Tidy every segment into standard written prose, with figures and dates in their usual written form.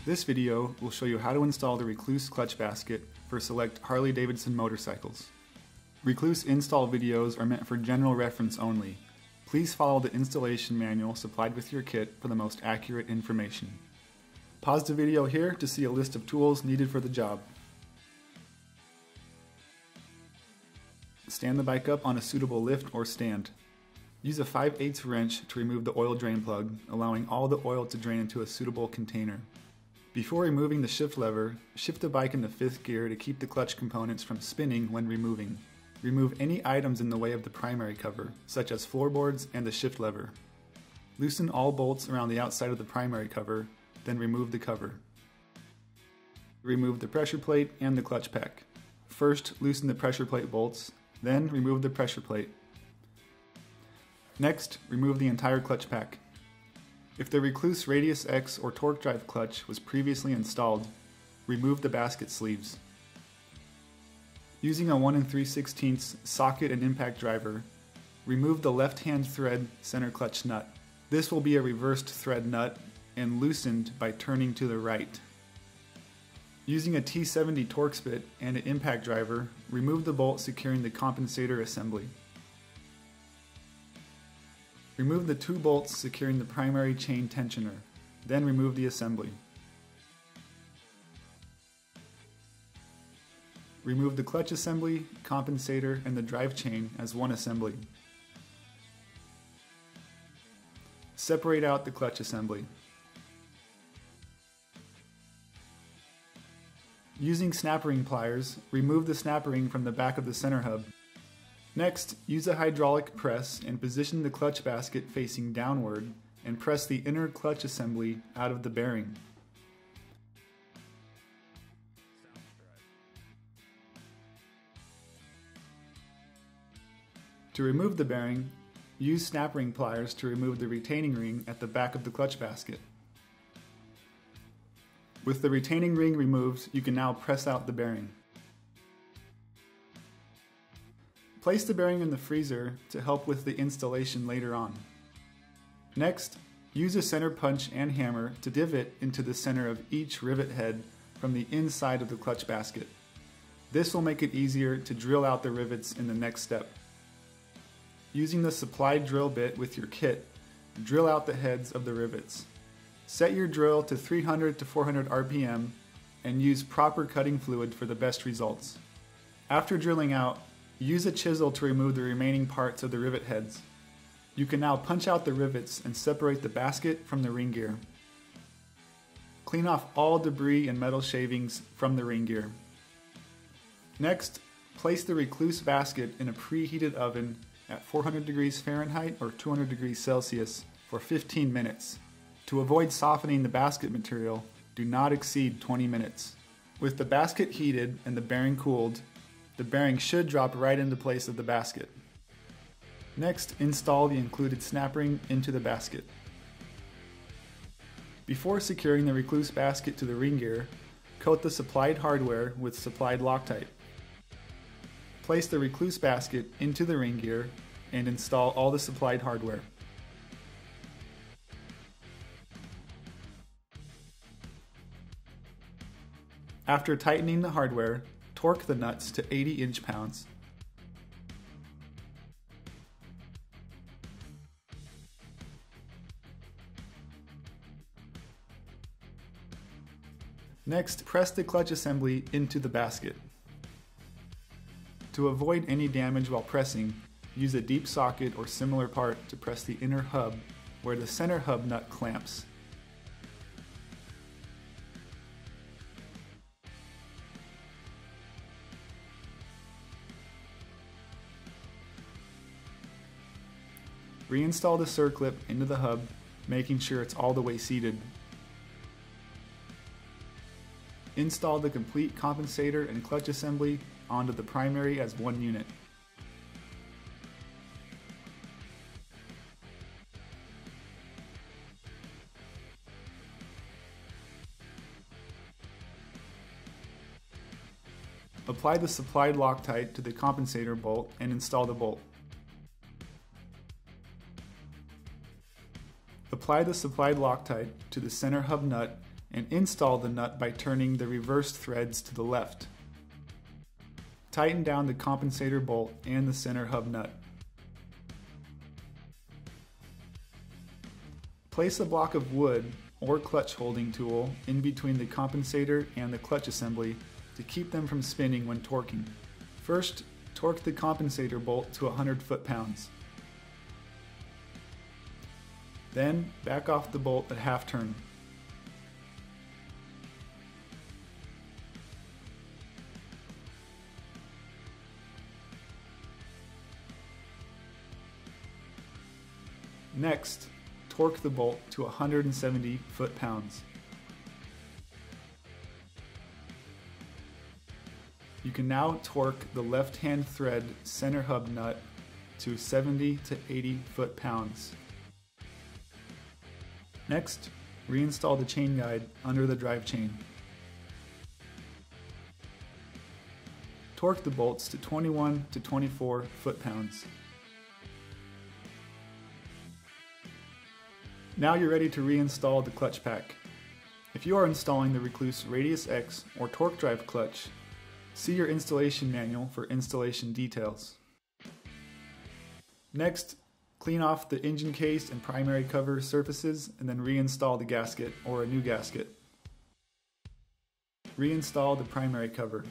This video will show you how to install the Rekluse Clutch Basket for select Harley-Davidson motorcycles. Rekluse install videos are meant for general reference only. Please follow the installation manual supplied with your kit for the most accurate information. Pause the video here to see a list of tools needed for the job. Stand the bike up on a suitable lift or stand. Use a 5/8 wrench to remove the oil drain plug, allowing all the oil to drain into a suitable container. Before removing the shift lever, shift the bike into 5th gear to keep the clutch components from spinning when removing. Remove any items in the way of the primary cover, such as floorboards and the shift lever. Loosen all bolts around the outside of the primary cover, then remove the cover. Remove the pressure plate and the clutch pack. First, loosen the pressure plate bolts, then remove the pressure plate. Next, remove the entire clutch pack. If the Rekluse Radius X or torque drive clutch was previously installed, remove the basket sleeves. Using a 1 3/16 socket and impact driver, remove the left-hand thread center clutch nut. This will be a reversed thread nut and loosened by turning to the right. Using a T70 Torx bit and an impact driver, remove the bolt securing the compensator assembly. Remove the 2 bolts securing the primary chain tensioner, then remove the assembly. Remove the clutch assembly, compensator, and the drive chain as one assembly. Separate out the clutch assembly. Using snap ring pliers, remove the snap ring from the back of the center hub. Next, use a hydraulic press and position the clutch basket facing downward and press the inner clutch assembly out of the bearing. To remove the bearing, use snap ring pliers to remove the retaining ring at the back of the clutch basket. With the retaining ring removed, you can now press out the bearing. Place the bearing in the freezer to help with the installation later on. Next, use a center punch and hammer to divot into the center of each rivet head from the inside of the clutch basket. This will make it easier to drill out the rivets in the next step. Using the supplied drill bit with your kit, drill out the heads of the rivets. Set your drill to 300 to 400 RPM and use proper cutting fluid for the best results. After drilling out, use a chisel to remove the remaining parts of the rivet heads. You can now punch out the rivets and separate the basket from the ring gear. Clean off all debris and metal shavings from the ring gear. Next, place the Rekluse basket in a preheated oven at 400 degrees Fahrenheit or 200 degrees Celsius for 15 minutes. To avoid softening the basket material, do not exceed 20 minutes. With the basket heated and the bearing cooled, the bearing should drop right into place of the basket. Next, install the included snap ring into the basket. Before securing the Rekluse basket to the ring gear, coat the supplied hardware with supplied Loctite. Place the Rekluse basket into the ring gear and install all the supplied hardware. After tightening the hardware, torque the nuts to 80 inch-pounds. Next, press the clutch assembly into the basket. To avoid any damage while pressing, use a deep socket or similar part to press the inner hub where the center hub nut clamps. Reinstall the circlip into the hub, making sure it's all the way seated. Install the complete compensator and clutch assembly onto the primary as one unit. Apply the supplied Loctite to the compensator bolt and install the bolt. Apply the supplied Loctite to the center hub nut and install the nut by turning the reversed threads to the left. Tighten down the compensator bolt and the center hub nut. Place a block of wood or clutch holding tool in between the compensator and the clutch assembly to keep them from spinning when torquing. First, torque the compensator bolt to 100 foot-pounds. Then, back off the bolt at half turn. Next, torque the bolt to 170 foot-pounds. You can now torque the left-hand thread center hub nut to 70 to 80 foot-pounds. Next, reinstall the chain guide under the drive chain. Torque the bolts to 21 to 24 foot-pounds. Now you're ready to reinstall the clutch pack. If you are installing the Rekluse Radius X or torque drive clutch, see your installation manual for installation details. Next, clean off the engine case and primary cover surfaces and then reinstall the gasket or a new gasket. Reinstall the primary cover.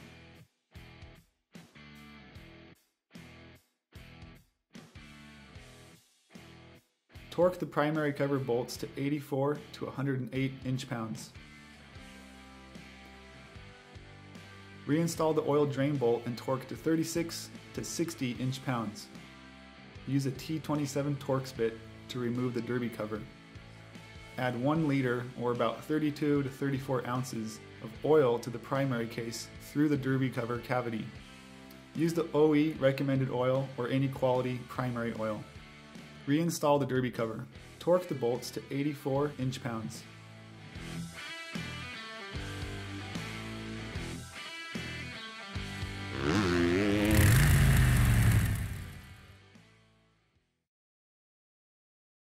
Torque the primary cover bolts to 84 to 108 inch-pounds. Reinstall the oil drain bolt and torque to 36 to 60 inch-pounds. Use a T27 Torx bit to remove the derby cover. Add 1 liter, or about 32 to 34 ounces, of oil to the primary case through the derby cover cavity. Use the OE recommended oil or any quality primary oil. Reinstall the derby cover. Torque the bolts to 84 inch-pounds.